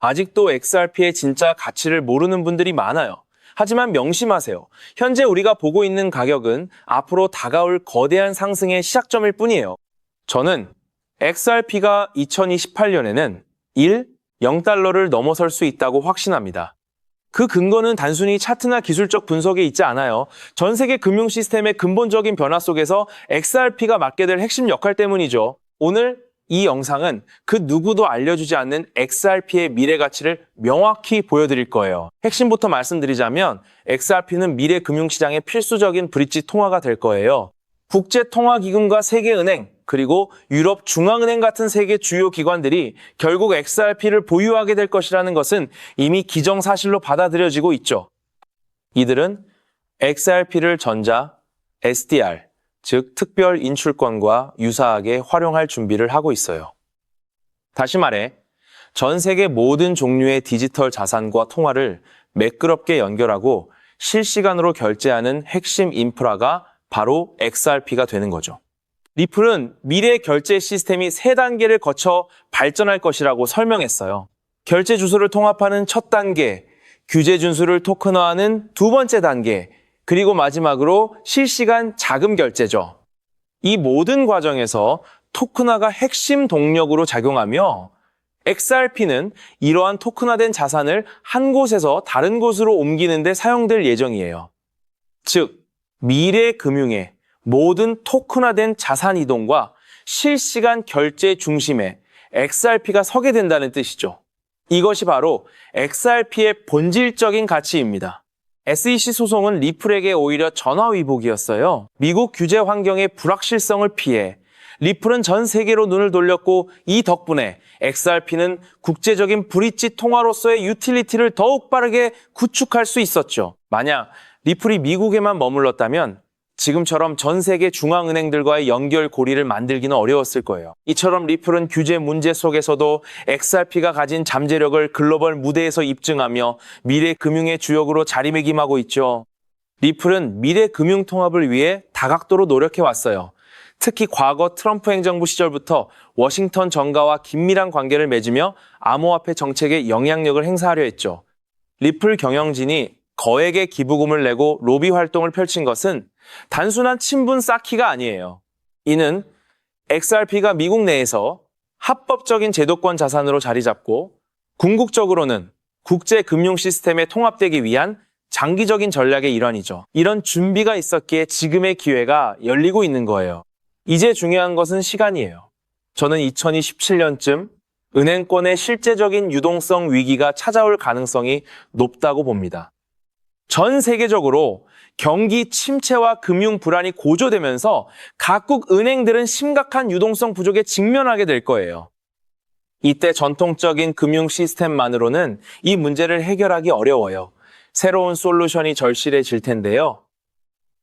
아직도 XRP의 진짜 가치를 모르는 분들이 많아요. 하지만 명심하세요. 현재 우리가 보고 있는 가격은 앞으로 다가올 거대한 상승의 시작점일 뿐이에요. 저는 XRP가 2028년에는 0달러를 넘어설 수 있다고 확신합니다. 그 근거는 단순히 차트나 기술적 분석에 있지 않아요. 전 세계 금융 시스템의 근본적인 변화 속에서 XRP가 맡게 될 핵심 역할 때문이죠. 오늘 이 영상은 그 누구도 알려주지 않는 XRP의 미래 가치를 명확히 보여드릴 거예요. 핵심부터 말씀드리자면 XRP는 미래 금융시장의 필수적인 브릿지 통화가 될 거예요. 국제통화기금과 세계은행, 그리고 유럽 중앙은행 같은 세계 주요 기관들이 결국 XRP를 보유하게 될 것이라는 것은 이미 기정사실로 받아들여지고 있죠. 이들은 XRP를 전자, SDR, 즉 특별 인출권과 유사하게 활용할 준비를 하고 있어요. 다시 말해, 전 세계 모든 종류의 디지털 자산과 통화를 매끄럽게 연결하고 실시간으로 결제하는 핵심 인프라가 바로 XRP가 되는 거죠. 리플은 미래 결제 시스템이 3단계를 거쳐 발전할 것이라고 설명했어요. 결제 주소를 통합하는 첫 단계, 규제 준수를 토큰화하는 두 번째 단계, 그리고 마지막으로 실시간 자금 결제죠. 이 모든 과정에서 토큰화가 핵심 동력으로 작용하며 XRP는 이러한 토큰화된 자산을 한 곳에서 다른 곳으로 옮기는 데 사용될 예정이에요. 즉, 미래 금융의 모든 토큰화된 자산 이동과 실시간 결제 중심에 XRP가 서게 된다는 뜻이죠. 이것이 바로 XRP의 본질적인 가치입니다. SEC 소송은 리플에게 오히려 전화위복이었어요. 미국 규제 환경의 불확실성을 피해 리플은 전 세계로 눈을 돌렸고 이 덕분에 XRP는 국제적인 브릿지 통화로서의 유틸리티를 더욱 빠르게 구축할 수 있었죠. 만약 리플이 미국에만 머물렀다면 지금처럼 전 세계 중앙은행들과의 연결 고리를 만들기는 어려웠을 거예요. 이처럼 리플은 규제 문제 속에서도 XRP가 가진 잠재력을 글로벌 무대에서 입증하며 미래 금융의 주역으로 자리매김하고 있죠. 리플은 미래 금융 통합을 위해 다각도로 노력해왔어요. 특히 과거 트럼프 행정부 시절부터 워싱턴 정가와 긴밀한 관계를 맺으며 암호화폐 정책에 영향력을 행사하려 했죠. 리플 경영진이 거액의 기부금을 내고 로비 활동을 펼친 것은 단순한 친분 쌓기가 아니에요. 이는 XRP가 미국 내에서 합법적인 제도권 자산으로 자리 잡고 궁극적으로는 국제 금융 시스템에 통합되기 위한 장기적인 전략의 일환이죠. 이런 준비가 있었기에 지금의 기회가 열리고 있는 거예요. 이제 중요한 것은 시간이에요. 저는 2027년쯤 은행권의 실제적인 유동성 위기가 찾아올 가능성이 높다고 봅니다. 전 세계적으로 경기 침체와 금융 불안이 고조되면서 각국 은행들은 심각한 유동성 부족에 직면하게 될 거예요. 이때 전통적인 금융 시스템만으로는 이 문제를 해결하기 어려워요. 새로운 솔루션이 절실해질 텐데요.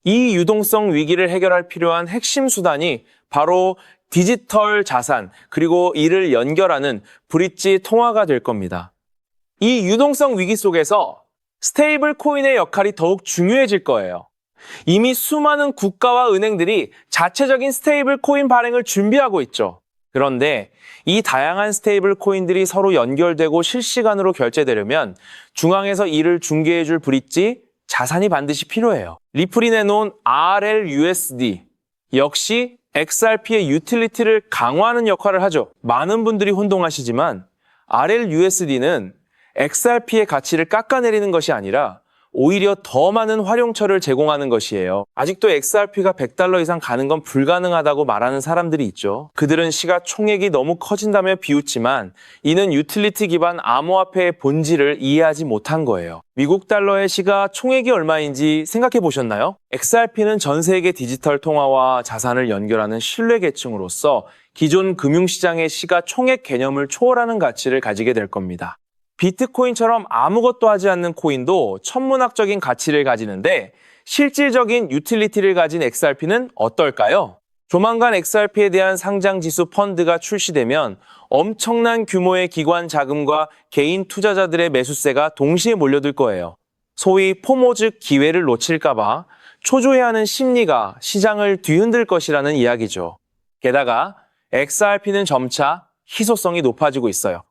이 유동성 위기를 해결할 필요한 핵심 수단이 바로 디지털 자산, 그리고 이를 연결하는 브릿지 통화가 될 겁니다. 이 유동성 위기 속에서 스테이블 코인의 역할이 더욱 중요해질 거예요. 이미 수많은 국가와 은행들이 자체적인 스테이블 코인 발행을 준비하고 있죠. 그런데 이 다양한 스테이블 코인들이 서로 연결되고 실시간으로 결제되려면 중앙에서 이를 중개해줄 브릿지, 자산이 반드시 필요해요. 리플이 내놓은 RLUSD 역시 XRP의 유틸리티를 강화하는 역할을 하죠. 많은 분들이 혼동하시지만 RLUSD는 XRP의 가치를 깎아내리는 것이 아니라 오히려 더 많은 활용처를 제공하는 것이에요. 아직도 XRP가 100달러 이상 가는 건 불가능하다고 말하는 사람들이 있죠. 그들은 시가총액이 너무 커진다며 비웃지만 이는 유틸리티 기반 암호화폐의 본질을 이해하지 못한 거예요. 미국 달러의 시가총액이 얼마인지 생각해 보셨나요? XRP는 전 세계 디지털 통화와 자산을 연결하는 신뢰 계층으로서 기존 금융시장의 시가총액 개념을 초월하는 가치를 가지게 될 겁니다. 비트코인처럼 아무것도 하지 않는 코인도 천문학적인 가치를 가지는데 실질적인 유틸리티를 가진 XRP는 어떨까요? 조만간 XRP에 대한 상장지수 펀드가 출시되면 엄청난 규모의 기관 자금과 개인 투자자들의 매수세가 동시에 몰려들 거예요. 소위 포모 즉 기회를 놓칠까봐 초조해하는 심리가 시장을 뒤흔들 것이라는 이야기죠. 게다가 XRP는 점차 희소성이 높아지고 있어요.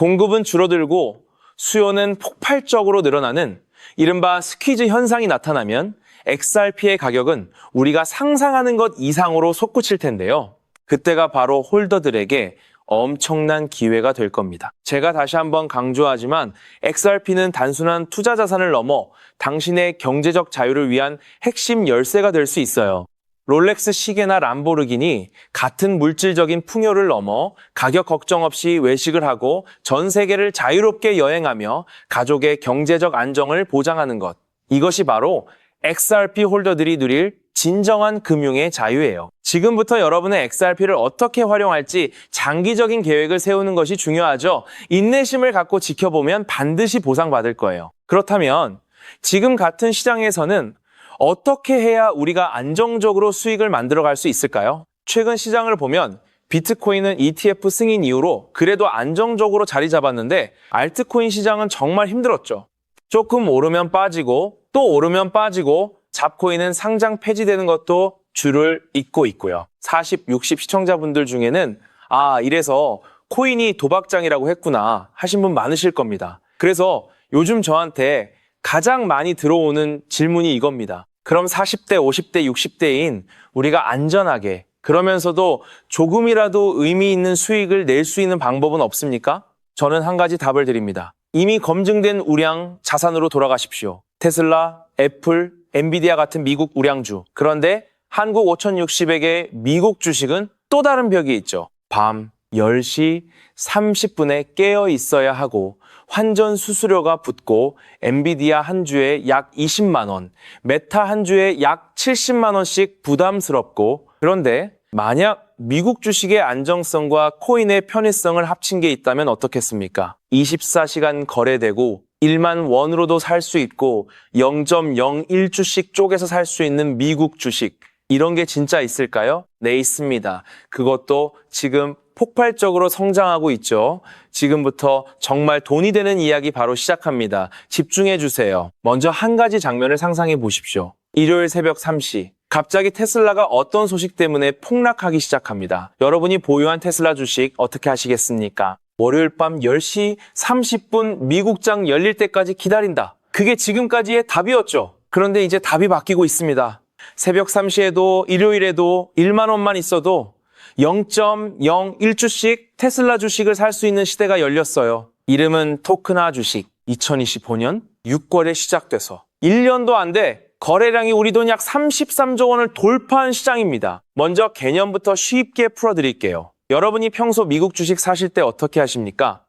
공급은 줄어들고 수요는 폭발적으로 늘어나는 이른바 스퀴즈 현상이 나타나면 XRP의 가격은 우리가 상상하는 것 이상으로 솟구칠 텐데요. 그때가 바로 홀더들에게 엄청난 기회가 될 겁니다. 제가 다시 한번 강조하지만 XRP는 단순한 투자 자산을 넘어 당신의 경제적 자유를 위한 핵심 열쇠가 될 수 있어요. 롤렉스 시계나 람보르기니 같은 물질적인 풍요를 넘어 가격 걱정 없이 외식을 하고 전 세계를 자유롭게 여행하며 가족의 경제적 안정을 보장하는 것. 이것이 바로 XRP 홀더들이 누릴 진정한 금융의 자유예요. 지금부터 여러분의 XRP를 어떻게 활용할지 장기적인 계획을 세우는 것이 중요하죠. 인내심을 갖고 지켜보면 반드시 보상받을 거예요. 그렇다면 지금 같은 시장에서는 어떻게 해야 우리가 안정적으로 수익을 만들어갈 수 있을까요? 최근 시장을 보면 비트코인은 ETF 승인 이후로 그래도 안정적으로 자리 잡았는데 알트코인 시장은 정말 힘들었죠. 조금 오르면 빠지고 또 오르면 빠지고 잡코인은 상장 폐지되는 것도 줄을 잇고 있고요. 40, 60 시청자분들 중에는 이래서 코인이 도박장이라고 했구나 하신 분 많으실 겁니다. 그래서 요즘 저한테 가장 많이 들어오는 질문이 이겁니다. 그럼 40대, 50대, 60대인 우리가 안전하게 그러면서도 조금이라도 의미 있는 수익을 낼 수 있는 방법은 없습니까? 저는 한 가지 답을 드립니다. 이미 검증된 우량 자산으로 돌아가십시오. 테슬라, 애플, 엔비디아 같은 미국 우량주. 그런데 한국 5060액의 미국 주식은 또 다른 벽이 있죠. 밤 10시 30분에 깨어 있어야 하고 환전 수수료가 붙고 엔비디아 한 주에 약 20만 원, 메타 한 주에 약 70만 원씩 부담스럽고 그런데 만약 미국 주식의 안정성과 코인의 편의성을 합친 게 있다면 어떻겠습니까? 24시간 거래되고 1만 원으로도 살 수 있고 0.01주씩 쪼개서 살 수 있는 미국 주식. 이런 게 진짜 있을까요? 네, 있습니다. 그것도 지금 폭발적으로 성장하고 있죠. 지금부터 정말 돈이 되는 이야기 바로 시작합니다. 집중해 주세요. 먼저 한 가지 장면을 상상해 보십시오. 일요일 새벽 3시. 갑자기 테슬라가 어떤 소식 때문에 폭락하기 시작합니다. 여러분이 보유한 테슬라 주식 어떻게 하시겠습니까? 월요일 밤 10시 30분 미국장 열릴 때까지 기다린다. 그게 지금까지의 답이었죠. 그런데 이제 답이 바뀌고 있습니다. 새벽 3시에도 일요일에도 1만 원만 있어도 0.01주씩 테슬라 주식을 살 수 있는 시대가 열렸어요. 이름은 토크나 주식. 2025년 6월에 시작돼서 1년도 안 돼 거래량이 우리 돈 약 33조 원을 돌파한 시장입니다. 먼저 개념부터 쉽게 풀어드릴게요. 여러분이 평소 미국 주식 사실 때 어떻게 하십니까?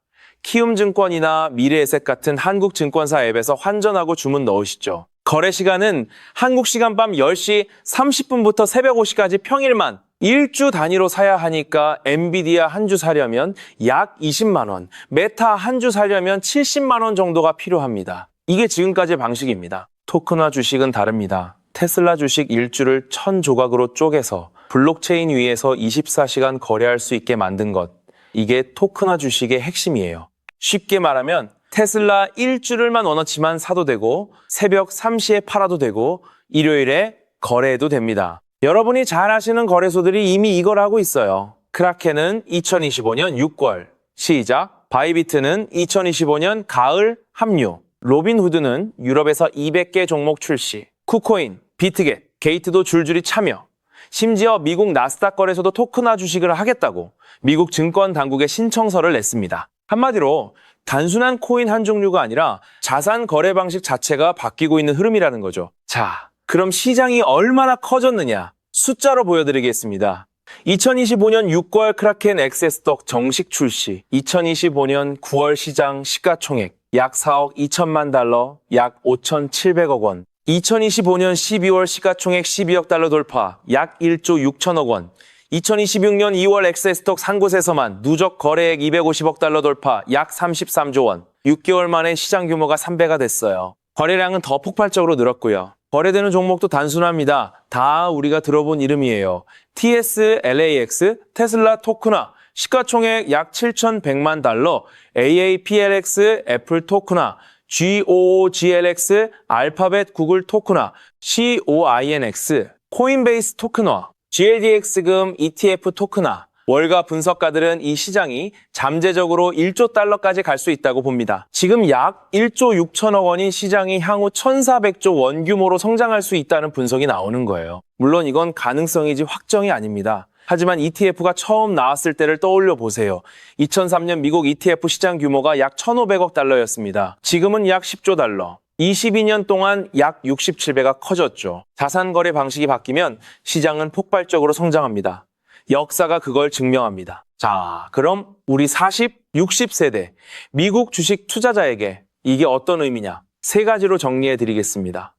키움증권이나 미래에셋 같은 한국 증권사 앱에서 환전하고 주문 넣으시죠. 거래 시간은 한국 시간 밤 10시 30분부터 새벽 5시까지 평일만 1주 단위로 사야 하니까 엔비디아 한 주 사려면 약 20만 원, 메타 한 주 사려면 70만 원 정도가 필요합니다. 이게 지금까지의 방식입니다. 토큰화 주식은 다릅니다. 테슬라 주식 1주를 1000조각으로 쪼개서 블록체인 위에서 24시간 거래할 수 있게 만든 것. 이게 토큰화 주식의 핵심이에요. 쉽게 말하면 테슬라 1주를만 원어치만 사도 되고 새벽 3시에 팔아도 되고 일요일에 거래해도 됩니다. 여러분이 잘 아시는 거래소들이 이미 이걸 하고 있어요. 크라켄은 2025년 6월 시작, 바이비트는 2025년 가을 합류, 로빈후드는 유럽에서 200개 종목 출시, 쿠코인, 비트겟, 게이트도 줄줄이 참여, 심지어 미국 나스닥 거래소도 토큰화 주식을 하겠다고 미국 증권 당국에 신청서를 냈습니다. 한마디로 단순한 코인 한 종류가 아니라 자산 거래 방식 자체가 바뀌고 있는 흐름이라는 거죠. 자, 그럼 시장이 얼마나 커졌느냐? 숫자로 보여드리겠습니다. 2025년 6월 크라켄 액세스톡 정식 출시, 2025년 9월 시장 시가총액 약 4억 2천만 달러, 약 5,700억 원, 2025년 12월 시가총액 12억 달러 돌파, 약 1조 6천억 원, 2026년 2월 엑세스톡 산 곳에서만 누적 거래액 250억 달러 돌파, 약 33조 원, 6개월 만에 시장 규모가 3배가 됐어요. 거래량은 더 폭발적으로 늘었고요. 거래되는 종목도 단순합니다. 다 우리가 들어본 이름이에요. TSLAX, 테슬라 토크나, 시가총액 약 7,100만 달러, AAPLX, 애플 토크나, GOOGLX, 알파벳 구글 토크나, COINX, 코인베이스 토크나, GLDX금 ETF 토크나, 월가 분석가들은 이 시장이 잠재적으로 1조 달러까지 갈 수 있다고 봅니다. 지금 약 1조 6천억 원인 시장이 향후 1,400조 원 규모로 성장할 수 있다는 분석이 나오는 거예요. 물론 이건 가능성이지 확정이 아닙니다. 하지만 ETF가 처음 나왔을 때를 떠올려 보세요. 2003년 미국 ETF 시장 규모가 약 1,500억 달러였습니다. 지금은 약 10조 달러. 22년 동안 약 67배가 커졌죠. 자산 거래 방식이 바뀌면 시장은 폭발적으로 성장합니다. 역사가 그걸 증명합니다. 자, 그럼 우리 40, 60세대 미국 주식 투자자에게 이게 어떤 의미냐? 세 가지로 정리해 드리겠습니다.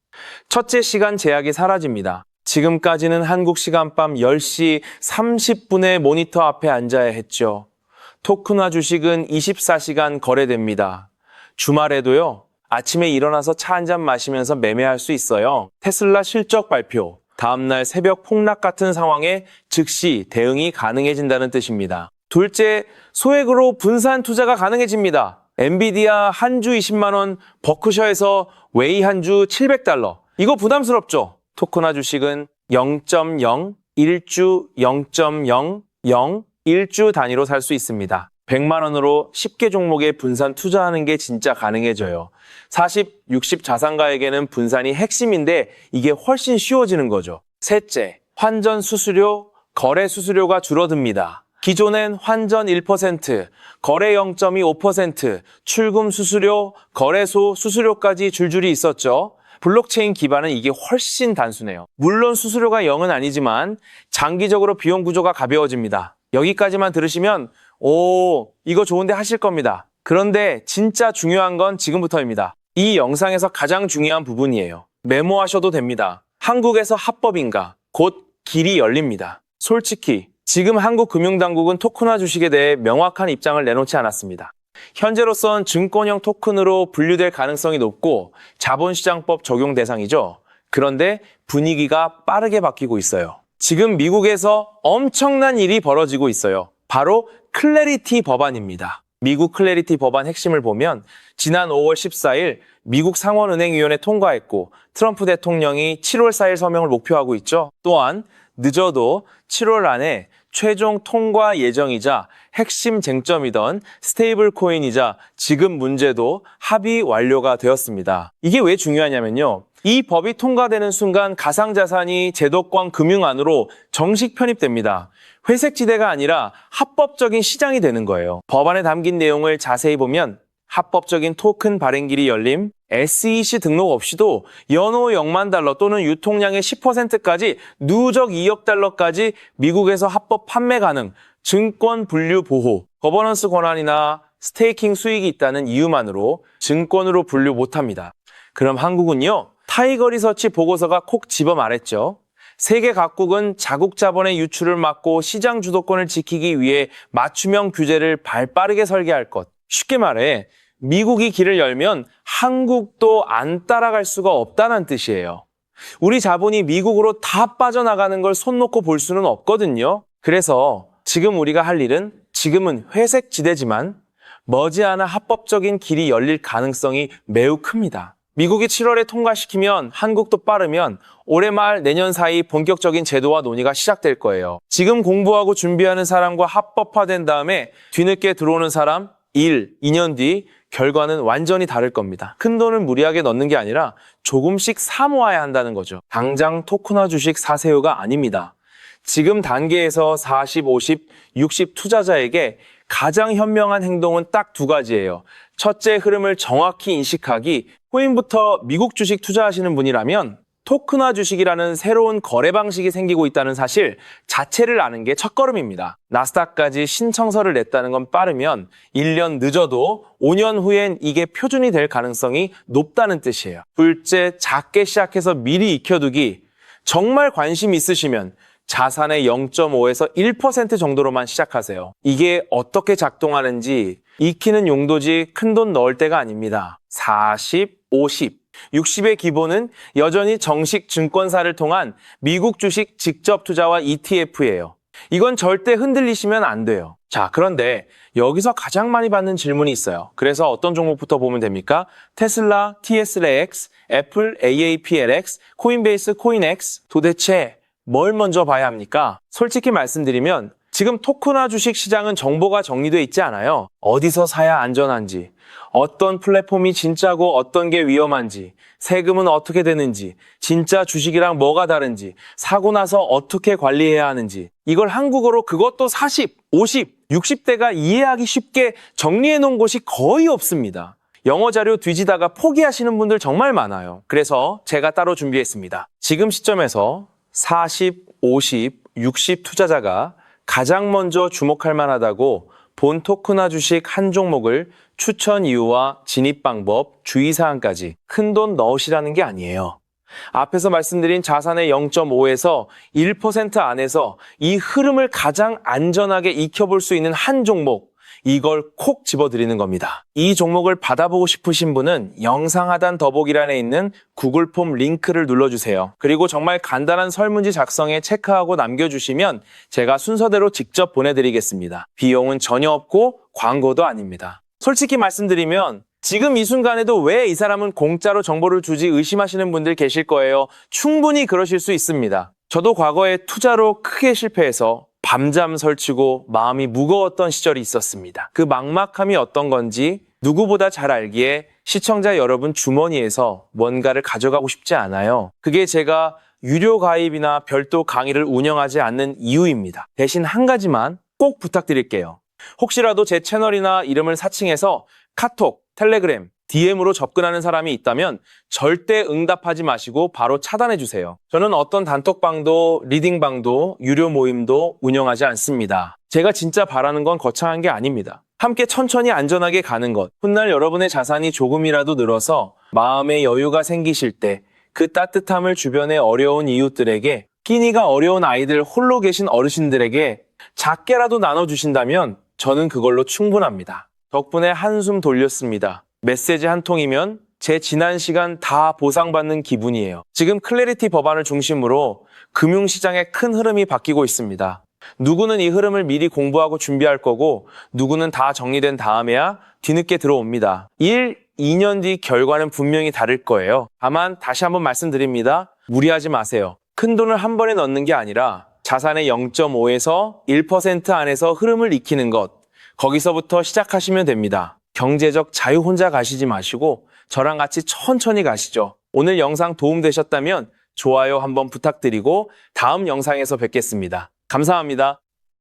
첫째, 시간 제약이 사라집니다. 지금까지는 한국 시간 밤 10시 30분에 모니터 앞에 앉아야 했죠. 토큰화 주식은 24시간 거래됩니다. 주말에도요. 아침에 일어나서 차 한잔 마시면서 매매할 수 있어요. 테슬라 실적 발표. 다음날 새벽 폭락 같은 상황에 즉시 대응이 가능해진다는 뜻입니다. 둘째, 소액으로 분산 투자가 가능해집니다. 엔비디아 한 주 20만 원, 버크셔에서 웨이 한 주 700달러. 이거 부담스럽죠? 토큰화 주식은 0.0, 1주 0.00, 1주 단위로 살 수 있습니다. 100만 원으로 10개 종목에 분산 투자하는 게 진짜 가능해져요. 40, 60 자산가에게는 분산이 핵심인데 이게 훨씬 쉬워지는 거죠. 셋째, 환전 수수료, 거래 수수료가 줄어듭니다. 기존엔 환전 1%, 거래 0.25%, 출금 수수료, 거래소 수수료까지 줄줄이 있었죠. 블록체인 기반은 이게 훨씬 단순해요. 물론 수수료가 0은 아니지만 장기적으로 비용 구조가 가벼워집니다. 여기까지만 들으시면 이거 좋은데 하실 겁니다. 그런데 진짜 중요한 건 지금부터입니다. 이 영상에서 가장 중요한 부분이에요. 메모하셔도 됩니다. 한국에서 합법인가? 곧 길이 열립니다. 솔직히 지금 한국 금융당국은 토큰화 주식에 대해 명확한 입장을 내놓지 않았습니다. 현재로선 증권형 토큰으로 분류될 가능성이 높고 자본시장법 적용 대상이죠. 그런데 분위기가 빠르게 바뀌고 있어요. 지금 미국에서 엄청난 일이 벌어지고 있어요. 바로 클래리티 법안입니다. 미국 클래리티 법안 핵심을 보면 지난 5월 14일 미국 상원은행위원회 통과했고 트럼프 대통령이 7월 4일 서명을 목표하고 있죠. 또한 늦어도 7월 안에 최종 통과 예정이자 핵심 쟁점이던 스테이블 코인이자 지급 문제도 합의 완료가 되었습니다. 이게 왜 중요하냐면요. 이 법이 통과되는 순간 가상자산이 제도권 금융 안으로 정식 편입됩니다. 회색지대가 아니라 합법적인 시장이 되는 거예요. 법안에 담긴 내용을 자세히 보면 합법적인 토큰 발행길이 열림, SEC 등록 없이도 연호 0만 달러 또는 유통량의 10%까지 누적 2억 달러까지 미국에서 합법 판매 가능, 증권 분류 보호, 거버넌스 권한이나 스테이킹 수익이 있다는 이유만으로 증권으로 분류 못합니다. 그럼 한국은요? 타이거 리서치 보고서가 콕 집어 말했죠. 세계 각국은 자국 자본의 유출을 막고 시장 주도권을 지키기 위해 맞춤형 규제를 발빠르게 설계할 것. 쉽게 말해 미국이 길을 열면 한국도 안 따라갈 수가 없다는 뜻이에요. 우리 자본이 미국으로 다 빠져나가는 걸 손 놓고 볼 수는 없거든요. 그래서 지금 우리가 할 일은 지금은 회색 지대지만 머지않아 합법적인 길이 열릴 가능성이 매우 큽니다. 미국이 7월에 통과시키면 한국도 빠르면 올해 말 내년 사이 본격적인 제도화 논의가 시작될 거예요. 지금 공부하고 준비하는 사람과 합법화된 다음에 뒤늦게 들어오는 사람 1, 2년 뒤 결과는 완전히 다를 겁니다. 큰 돈을 무리하게 넣는 게 아니라 조금씩 사모아야 한다는 거죠. 당장 토큰화 주식 사세요가 아닙니다. 지금 단계에서 40, 50, 60 투자자에게 가장 현명한 행동은 딱 두 가지예요. 첫째, 흐름을 정확히 인식하기. 코인부터 미국 주식 투자하시는 분이라면 토큰화 주식이라는 새로운 거래 방식이 생기고 있다는 사실 자체를 아는 게 첫걸음입니다. 나스닥까지 신청서를 냈다는 건 빠르면 1년 늦어도 5년 후엔 이게 표준이 될 가능성이 높다는 뜻이에요. 둘째, 작게 시작해서 미리 익혀두기. 정말 관심 있으시면 자산의 0.5에서 1% 정도로만 시작하세요. 이게 어떻게 작동하는지 익히는 용도지 큰돈 넣을 때가 아닙니다. 40, 50, 60의 기본은 여전히 정식 증권사를 통한 미국 주식 직접 투자와 ETF예요. 이건 절대 흔들리시면 안 돼요. 자, 그런데 여기서 가장 많이 받는 질문이 있어요. 그래서 어떤 종목부터 보면 됩니까? 테슬라, TSLX, 애플, AAPLX, 코인베이스, 코인X. 도대체 뭘 먼저 봐야 합니까? 솔직히 말씀드리면 지금 토크나 주식 시장은 정보가 정리돼 있지 않아요. 어디서 사야 안전한지, 어떤 플랫폼이 진짜고 어떤 게 위험한지, 세금은 어떻게 되는지, 진짜 주식이랑 뭐가 다른지, 사고 나서 어떻게 관리해야 하는지, 이걸 한국어로 그것도 40, 50, 60대가 이해하기 쉽게 정리해 놓은 곳이 거의 없습니다. 영어 자료 뒤지다가 포기하시는 분들 정말 많아요. 그래서 제가 따로 준비했습니다. 지금 시점에서 40, 50, 60 투자자가 가장 먼저 주목할 만하다고 본 토크나 주식 한 종목을 추천 이유와 진입 방법, 주의사항까지 큰돈 넣으시라는 게 아니에요. 앞에서 말씀드린 자산의 0.5에서 1% 안에서 이 흐름을 가장 안전하게 익혀볼 수 있는 한 종목, 이걸 콕 집어드리는 겁니다. 이 종목을 받아보고 싶으신 분은 영상 하단 더보기란에 있는 구글 폼 링크를 눌러주세요. 그리고 정말 간단한 설문지 작성에 체크하고 남겨주시면 제가 순서대로 직접 보내드리겠습니다. 비용은 전혀 없고 광고도 아닙니다. 솔직히 말씀드리면 지금 이 순간에도 왜 이 사람은 공짜로 정보를 주지 의심하시는 분들 계실 거예요. 충분히 그러실 수 있습니다. 저도 과거에 투자로 크게 실패해서 밤잠 설치고 마음이 무거웠던 시절이 있었습니다. 그 막막함이 어떤 건지 누구보다 잘 알기에 시청자 여러분 주머니에서 뭔가를 가져가고 싶지 않아요. 그게 제가 유료 가입이나 별도 강의를 운영하지 않는 이유입니다. 대신 한 가지만 꼭 부탁드릴게요. 혹시라도 제 채널이나 이름을 사칭해서 카톡, 텔레그램, DM으로 접근하는 사람이 있다면 절대 응답하지 마시고 바로 차단해 주세요. 저는 어떤 단톡방도 리딩방도 유료 모임도 운영하지 않습니다. 제가 진짜 바라는 건 거창한 게 아닙니다. 함께 천천히 안전하게 가는 것. 훗날 여러분의 자산이 조금이라도 늘어서 마음의 여유가 생기실 때 그 따뜻함을 주변의 어려운 이웃들에게, 끼니가 어려운 아이들, 홀로 계신 어르신들에게 작게라도 나눠주신다면 저는 그걸로 충분합니다. 덕분에 한숨 돌렸습니다. 메시지 한 통이면 제 지난 시간 다 보상받는 기분이에요. 지금 클래리티 법안을 중심으로 금융시장의 큰 흐름이 바뀌고 있습니다. 누구는 이 흐름을 미리 공부하고 준비할 거고 누구는 다 정리된 다음에야 뒤늦게 들어옵니다. 1, 2년 뒤 결과는 분명히 다를 거예요. 다만 다시 한번 말씀드립니다. 무리하지 마세요. 큰 돈을 한 번에 넣는 게 아니라 자산의 0.5에서 1% 안에서 흐름을 익히는 것, 거기서부터 시작하시면 됩니다. 경제적 자유 혼자 가시지 마시고 저랑 같이 천천히 가시죠. 오늘 영상 도움되셨다면 좋아요 한번 부탁드리고 다음 영상에서 뵙겠습니다. 감사합니다.